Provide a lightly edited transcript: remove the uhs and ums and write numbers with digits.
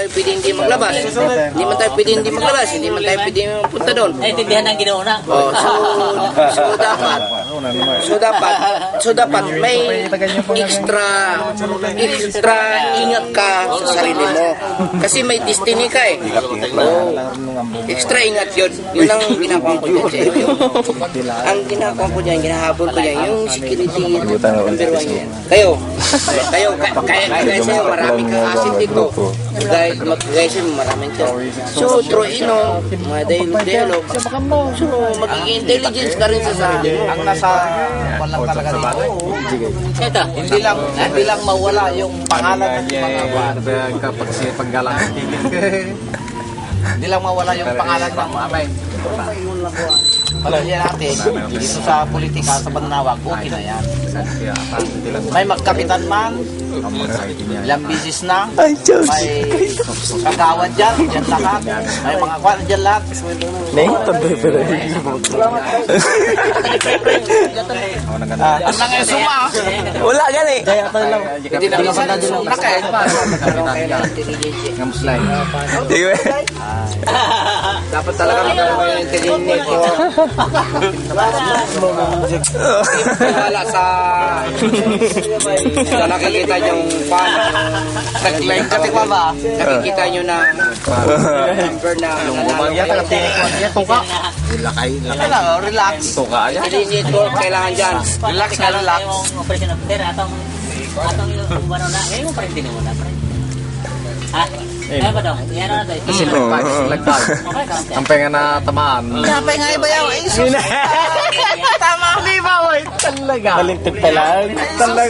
tayo pwede hindi maglabas. Hindi man tayo pwede hindi maglabas. Hindi man tayo pwede punta doon. Ay, tindihan ng ginauna. Oh, so dapat may extra ingat ka sa sarili mo. Kasi may destiny ka eh. Oh, extra ingat yun. Yun ang ginagawa ko dyan sa iyo. Ang ginagawa ko dyan, ginahabol ko dyan, yung security number 1 yan. Kayo, kaya sa'yo, maraming kakasin dito. Gaya sa'yo, maraming ka. So, through mga dialogue, so, magiging intelligence ka rin sa sarili mo. Ang nasa walang talaga dito. Ito. Hindi lang mawala yung pangalan ng mga kapag siya panggalang hindi lang mawala yung pangalan ng amay. Palagyan natin, dito sa politika, sa Banawag, okay na yan. May magkapitan man, ilang bisis na, may kagawad dyan lahat, may mga kwan dyan lahat. Ang nangay suma. Wala gani. Hindi na naman na suma kayo. Dapat talaga magkaroon ng intelligence ko. Wala sa nakikita yung fan. Nag-line kasi kwa ba? Nakikita nyo na number na Relax. intelligence ko kailangan dyan. Relax na relax. Yung operation of terror, atong yung umano na, ngayon mo pa rin tinimula. Ha? Kaya ba daw? Yan na natin. ang penga na tamaan. Napay nga iba yaw. Tama, di ba? Talaga. Malintik pala.